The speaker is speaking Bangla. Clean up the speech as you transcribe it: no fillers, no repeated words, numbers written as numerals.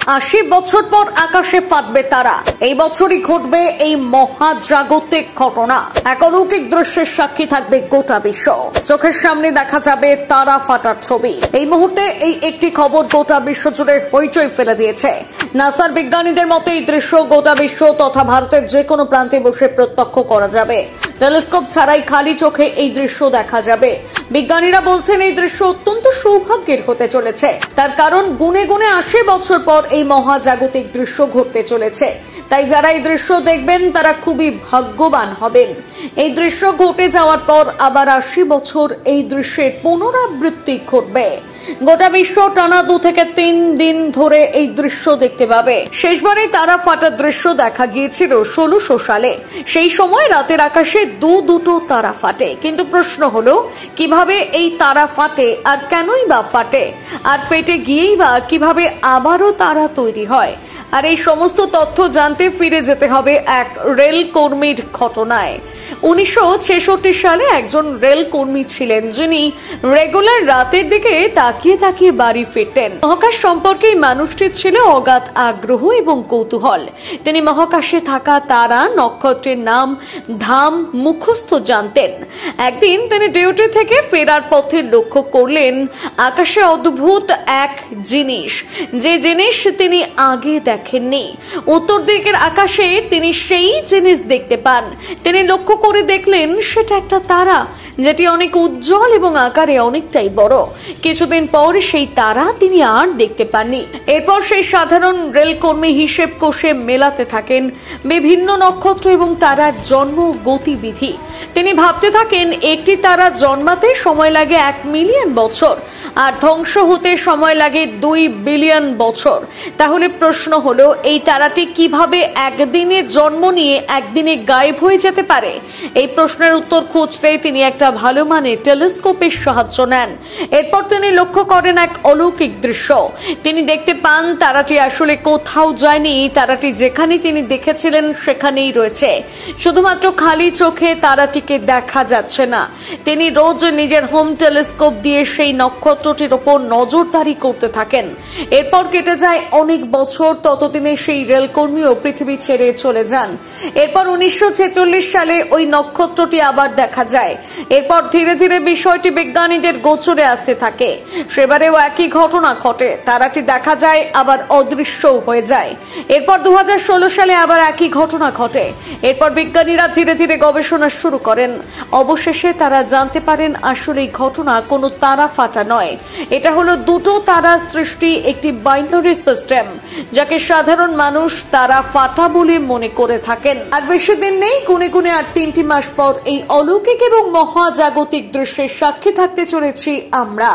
80 বছর পর আকাশে ফাটবে তারা। এই বছরই ঘটবে এই মহাজাগতিক ঘটনা। এক অলৌকিক দৃশ্যের সাক্ষী থাকবে গোটা বিশ্ব। চোখের সামনে দেখা যাবে তারা ফাটার ছবি। এই মুহূর্তে এই একটি খবর গোটা বিশ্ব জুড়ে হইচই ফেলে দিয়েছে। নাসার বিজ্ঞানীদের মতে এই দৃশ্য গোটা বিশ্ব তথা ভারতের যে কোনো প্রান্তে বসে প্রত্যক্ষ করা যাবে। টেলিস্কোপ ছাড়াই খালি চোখে এই দৃশ্য দেখা যাবে। বিজ্ঞানীরা বলছেন এই দৃশ্য অত্যন্ত সৌভাগ্যের হতে চলেছে। তার কারণ গুনে গুনে 80 বছর পর এই মহাজাগতিক দৃশ্য ঘটতে চলেছে। তাই যারা এই দৃশ্য দেখবেন তারা খুবই ভাগ্যবান হবেন। এই দৃশ্য ঘটে যাওয়ার পর আবার 80 বছর এই দৃশ্যের পুনরাবৃত্তি ঘটবে। গোটা বিশ্ব টানা 2 থেকে 3 দিন ধরে এই দৃশ্য দেখতে পাবে। শেষবারে তারা ফাটার দৃশ্য দেখা গিয়েছিল 1600 সালে। সেই সময় রাতের আকাশে দুটো তারা ফাটে। কিন্তু প্রশ্ন হলো কিভাবে এই তারা ফাটে আর কেনই বা ফাটে, আর ফেটে গিয়েই বা কিভাবে আবারও তারা তৈরি হয়। আর এই সমস্ত তথ্য জানতে ফিরে যেতে হবে এক রেল কর্মীর ঘটনায়। 1966 সালে একজন রেল কর্মী ছিলেন যিনি রেগুলার রাতের দিকে তাকিয়ে তাকিয়ে বাড়ি ফিরতেন। মহাকাশ সম্পর্কে মানুষটির ছিল অগাধ আগ্রহ এবং কৌতূহল। তিনি মহাকাশে থাকা তারা, নক্ষত্রের নাম, ধাম মুখস্থ জানতেন। একদিন তিনি ডিউটি থেকে ফেরার পথে লক্ষ্য করলেন আকাশে অদ্ভুত এক জিনিস, যে জিনিস তিনি আগে দেখেননি। উত্তর দিকের আকাশে তিনি সেই জিনিস দেখতে পান। তিনি লক্ষ্য করে দেখলেন সেটা একটা তারা, যেটি অনেক উজ্জ্বল এবং আকারে অনেকটাই বড়। কিছুদিন পর সেই তারা তিনি আর দেখতে পাননি। এরপর সেই সাধারণ রেলকর্মী হিসেব কষে মেলাতে থাকেন বিভিন্ন নক্ষত্র এবং তারার জন্ম গতিবিধি। তিনি ভাবতে থাকেন একটি তারা জন্মাতে সময় লাগে 1 মিলিয়ন বছর আর ধ্বংস হতে সময় লাগে 2 বিলিয়ন বছর। তাহলে প্রশ্ন হলো এই তারাটি কিভাবে একদিনে জন্ম নিয়ে একদিনে গায়েব হয়ে যেতে পারে? এই প্রশ্নের উত্তর খুঁজতে তিনি একটা ভালো মানের টেলিস্কোপের সাহায্য নেন। এরপর তিনি লক্ষ্য করেন এক অলৌকিক দৃশ্য। তিনি দেখতে পান তারাটি আসলে কোথাও যায়নি। তারাটি যেখানে তিনি দেখেছিলেন সেখানেই রয়েছে, শুধুমাত্র খালি চোখে তারাটিকে দেখা যাচ্ছে না। তিনি রোজ নিজের হোম টেলিস্কোপ দিয়ে সেই নক্ষত্রটির ওপর নজরদারি করতে থাকেন। এরপর কেটে যায় অনেক বছর। ততদিনে সেই রেলকর্মীও পৃথিবী ছেড়ে চলে যান। এরপর 1946 সালে ওই নক্ষত্রটি আবার দেখা যায়। এরপর ধীরে ধীরে বিষয়টি বিজ্ঞানীদের গোচরে আসতে থাকে। সেবারেও একই ঘটনা ঘটে, তারাটি দেখা যায় আবার অদৃশ্য হয়ে যায়। এরপর 2016 সালে আবার একই ঘটনা ঘটে। এরপর বিজ্ঞানীরা ধীরে ধীরে গবেষণা শুরু করেন। অবশেষে তারা জানতে পারেন আসলে এই ঘটনা কোনো তারা ফাটা নয়। এটা হলো দুটো তারা সৃষ্টি একটি বাইনারি সিস্টেম, যাকে সাধারণ মানুষ তারা ফাটা বলে মনে করে থাকেন। আর বেশি দিন নেই, গুনে গুনে আর 3টি মাস পর এই অলৌকিক এবং মহাজাগতিক দৃশ্যের সাক্ষী থাকতে চলেছি আমরা।